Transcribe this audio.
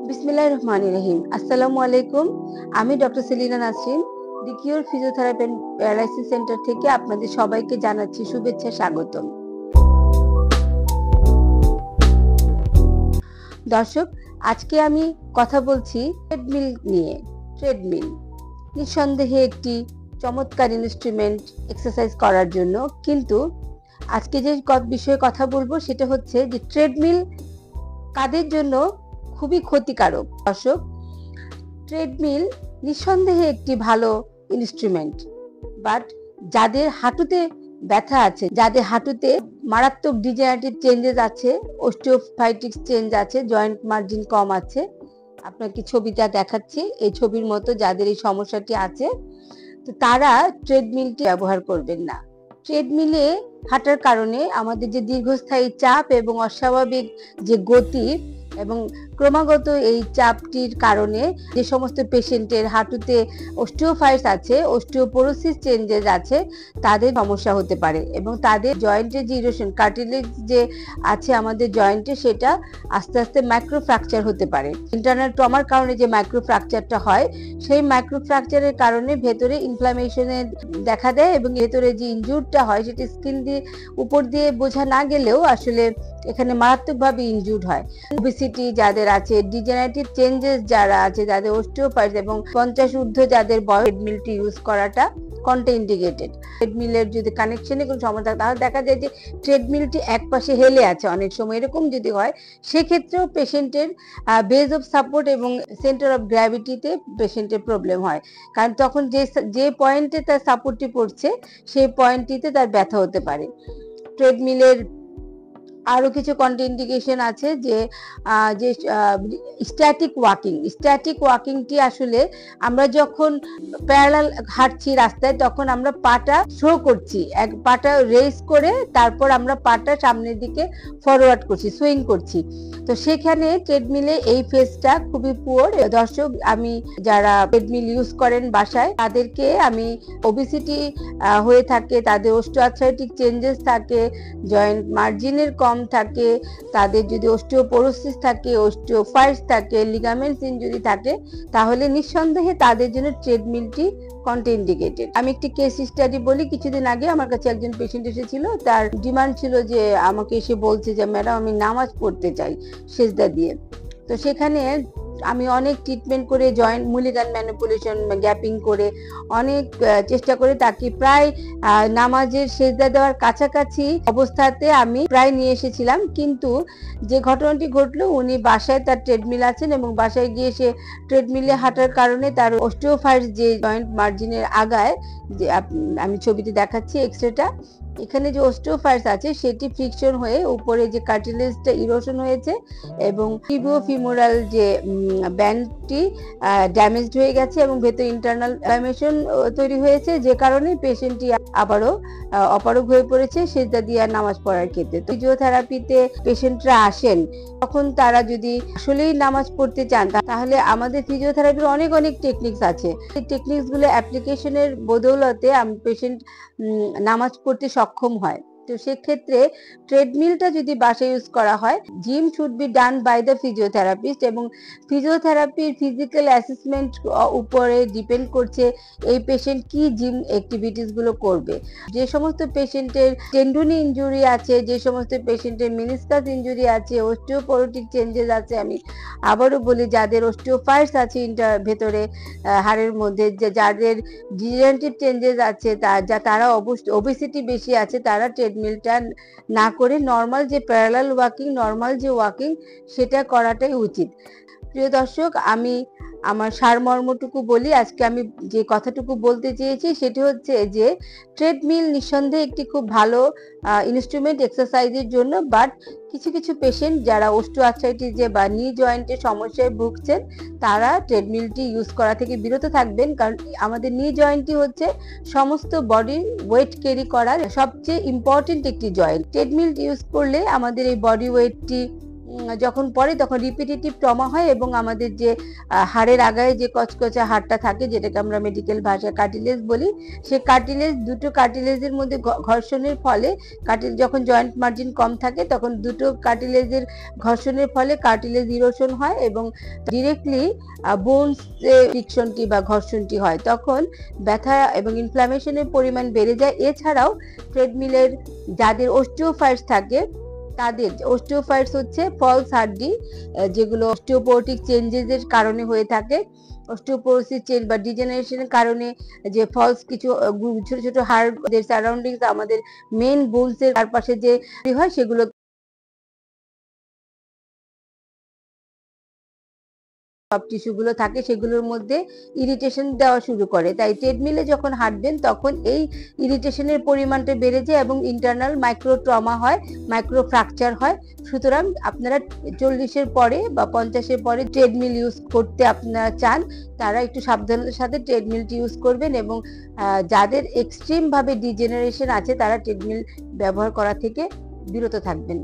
বিসমিল্লাহির রহমানির রহিম। আসসালামু আলাইকুম। আমি doctor Selina Nasrin, the cure physiotherapy and paralysis centre থেকে আপনাদের সবাইকে জানাচ্ছি শুভেচ্ছা, স্বাগতম। দর্শক, আজকে আমি কথা বলছি ট্রেডমিল নিয়ে। ট্রেডমিল নিঃসন্দেহে একটি চমৎকার ইনস্ট্রুমেন্ট এক্সারসাইজ করার জন্য, কিন্তু আজকে যে বিষয়ে কথা বলবো সেটা হচ্ছে যে ট্রেডমিল কাদের জন্য খুবই ক্ষতিকারক। দর্শক, ট্রেডমিল নিঃসন্দেহে একটি ভালো ইনস্ট্রুমেন্ট, বাট যাদের হাঁটুতে ব্যথা আছে, যাদের হাঁটুতে মারাত্মক ডিজেনারেটিভ চেঞ্জেস আছে, অস্টিওফাইটিক্স চেঞ্জ আছে, জয়েন্ট মার্জিন কম আছে, আপনাকে ছবিটা দেখাচ্ছি, এই ছবির মতো যাদের এই সমস্যাটি আছে, তো তারা ট্রেডমিলটি ব্যবহার করবেন না। ট্রেডমিলে হাঁটার কারণে আমাদের যে দীর্ঘস্থায়ী চাপ এবং অস্বাভাবিক যে গতি এবং ক্রমাগত এই চাপটির কারণে যে সমস্ত পেশেন্টের হাঁটুতে অস্টিওফাইটস আছে, অস্টিওপোরোসিস চেঞ্জেস আছে, তাদের সমস্যা হতে পারে এবং তাদের জয়েন্টের যে ইরোশন, কার্টিলেজ যে আছে আমাদের জয়েন্টে, সেটা আস্তে আস্তে মাইক্রো ফ্র্যাকচার হতে পারে। ইন্টারনাল ট্রমার কারণে যে মাইক্রো ফ্র্যাকচারটা হয়, সেই মাইক্রো ফ্র্যাকচারের কারণে ভেতরে ইনফ্লামেশনের দেখা দেয় এবং ভেতরে যে ইনজুরটা হয় সেটা স্কিন দিয়ে উপর দিয়ে বোঝা না গেলেও আসলে এখানে মারাত্মকভাবে ইনজুর্ড হয়। ওবেসিটি যাদের আছে, ডিজেনারেটিভ চেঞ্জেস যারা আছে, যাদের অস্টিওপাইটিস এবং 50 ঊর্ধ্ব যাদের বয়স, ট্রেডমিলটি ইউজ করাটা কন্ট্রাইন্ডিকেটেড। ট্রেডমিলের যদি কানেকশনে কোনো সমস্যা থাকে তাহলে দেখা যায় যে ট্রেডমিলটি এক পাশে হেলে আছে, অনেক সময় এরকম যদি হয়, সেক্ষেত্রেও পেশেন্টের বেস অফ সাপোর্ট এবং সেন্টার অফ গ্র্যাভিটিতে পেশেন্টের প্রবলেম হয়, কারণ তখন যে পয়েন্টে তার সাপোর্টটি পড়ছে সেই পয়েন্টটিতে তার ব্যথা হতে পারে। ট্রেডমিলের আরো কিছু কন্ট্রাইন্ডিকেশন আছে, যে স্ট্যাটিক ওয়াকিংটি আসলে আমরা যখন প্যারালাল হাঁটছি রাস্তায়, তখন আমরা পাটা শো করছি, এক পাটা রেস করে তারপর আমরা পাটা সামনের দিকে ফরওয়ার্ড করছি, সুইং করছি। তো সেখানে ট্রেডমিলে এই ফেজটা খুবই পুয়ার। দর্শক, আমি যারা ট্রেডমিল ইউজ করেন বাসায়, তাদেরকে আমি ওবেসিটি হয়ে থাকে, তাদের অস্টিওআর্থ্রাইটিক চেঞ্জেস থাকে, জয়েন্ট মার্জিনের কম থাকে, তাদের যদি অস্টিওপোরোসিস থাকে, অস্টিওফাইটস থাকে, লিগামেন্টস ইনজুরি থাকে, তাহলে নিঃসন্দেহে তাদের জন্য ট্রেডমিলটি কন্ট্রাইন্ডিকেটেড। আমি একটি কেস স্টাডি বলি। কিছুদিন আগে আমার কাছে একজন পেশেন্ট এসেছিল, তার ডিমান্ড ছিল যে আমাকে এসে বলছে যে ম্যাডাম, আমি নামাজ পড়তে চাই সেজদা দিয়ে। তো সেখানে আমি অনেক ট্রিটমেন্ট করে, জয়েন্ট মুলিগান ম্যানিপুলেশন, গ্যাপিং করে অনেক চেষ্টা করে তাকে প্রায় নামাজের সেজদা দেওয়ার কাছাকাছি অবস্থাতে আমি প্রায় নিয়ে এসেছিলাম। কিন্তু যে ঘটনাটি ঘটলো, উনি বাসায় তার ট্রেডমিল আছেন এবং বাসায় গিয়ে সে ট্রেডমিলে হাঁটার কারণে তার অস্টিওফাইটস যে জয়েন্ট মার্জিনের আগায়, যে আমি ছবিতে দেখাচ্ছি এক্সরেটা, এখানে যে অস্টিওফাইটস আছে সেটি ফ্রিকশন হয়ে উপরে যে কার্টিলেজটা ইরোশন হয়েছে এবং টিবিওফিমোরাল যে ব্যান্ডটি ড্যামেজড হয়ে গেছে এবং ভেতরে ইন্টারনাল ইনফ্লামেশন তৈরি হয়েছে, যে কারণে পেশেন্টটি আবারও অপারগ হয়ে পড়েছে সেজদা দিয়ে নামাজ পড়ার ক্ষেত্রে। তো ফিজিওথেরাপিতে পেশেন্টরা আসেন, তখন তারা যদি আসলেই নামাজ পড়তে চান, তাহলে আমাদের ফিজিওথেরাপির অনেক অনেক টেকনিক্স আছে। এই টেকনিক্সগুলো অ্যাপ্লিকেশনের বদৌলতে পেশেন্ট নামাজ পড়তে সক্ষম হয়। তো সেক্ষেত্রে ট্রেডমিলটা যদি বাসায় ইউজ করা হয়, gym should be done by the physiotherapist এবং ফিজিওথেরাপির ফিজিক্যাল অ্যাসেসমেন্ট উপরে ডিপেন্ড করছে এই পেশেন্ট কি জিম অ্যাক্টিভিটিস গুলো করবে। যে সমস্ত পেশেন্টের টেন্ডুনি ইনজুরি আছে, যে সমস্ত পেশেন্টের মেনিসকাস ইনজুরি আছে, অস্টিওপোরোটিক চেঞ্জেস আছে, আমি আবারও বলি যাদের অস্টিওফাইটস আছে ভেতরে হাড়ের মধ্যে, যাদের ডিজেনারেটিভ চেঞ্জেস আছে, তারা ওবেসিটি বেশি আছে, তারা ট্রেডমিলটা না করে নর্মাল যে প্যারালাল ওয়াকিং, নর্মাল যে ওয়াকিং, সেটা করাটাই উচিত। প্রিয় দর্শক, আমি আমার সারমর্মটুকু বলি। আজকে আমি যে কথাটুকু বলতে চেয়েছি সেটি হচ্ছে যে ট্রেডমিল নিঃসন্দেহে একটি খুব ভালো ইনস্ট্রুমেন্ট এক্সারসাইজের জন্য, বাট কিছু কিছু পেশেন্ট যারা অস্টিওআর্থ্রাইটিস বা নি জয়েন্টের সমস্যায় ভুগছেন, তারা ট্রেডমিলটি ইউজ করা থেকে বিরত থাকবেন, কারণ আমাদের নি জয়েন্টটি হচ্ছে সমস্ত বডির ওয়েট ক্যারি করার সবচেয়ে ইম্পর্টেন্ট একটি জয়েন্ট। ট্রেডমিল ইউজ করলে আমাদের এই বডি ওয়েটটি যখন পড়ে তখন রিপিটেটিভ ট্রমা হয় এবং আমাদের যে হাড়ের আগায় যে কচকচা হাড়টা থাকে, যেটাকে আমরা মেডিকেল ভাষায় কার্টিলেজ বলি, সে কার্টিলেজ, দুটো কার্টিলেজের মধ্যে ঘর্ষণের ফলে যখন জয়েন্ট মার্জিন কম থাকে তখন দুটো কার্টিলেজের ঘর্ষণের ফলে কার্টিলেজ ইরোশন হয় এবং ডিরেক্টলি বোনস ফ্রিকশনটি বা ঘর্ষণটি হয়, তখন ব্যথা এবং ইনফ্লামেশনের পরিমাণ বেড়ে যায়। এছাড়াও ট্রেডমিলের যাদের অস্টিওফাইটস থাকে, তাদের অস্টিওফাইটস হচ্ছে ফলস হাড্ডি, যেগুলো অস্টিওপোরোটিক চেঞ্জেসের কারণে হয়ে থাকে। অস্টিওপোরোসিস চেঞ্জ বা ডিজেনারেশনের কারণে যে ফলস কিছু ছোট ছোট হাড়ের সারাউন্ডিংস, আমাদের মেইন বোনসের চারপাশে যে হয়, সেগুলো সব টিস্যুগুলো থাকে, সেগুলোর মধ্যে ইরিটেশন দেওয়া শুরু করে। তাই ট্রেডমিলে যখন হাঁটবেন তখন এই ইরিটেশনের পরিমাণটা বেড়ে যায় এবং ইন্টারনাল মাইক্রো ট্রমা হয়, মাইক্রো ফ্র্যাকচার হয়। সুতরাং আপনারা 40-এর পরে বা 50-এর পরে ট্রেডমিল ইউজ করতে আপনারা চান, তারা একটু সাবধানতার সাথে ট্রেডমিলটি ইউজ করবেন এবং যাদের এক্সট্রিম ভাবে ডিজেনারেশন আছে তারা ট্রেডমিল ব্যবহার করা থেকে বিরত থাকবেন।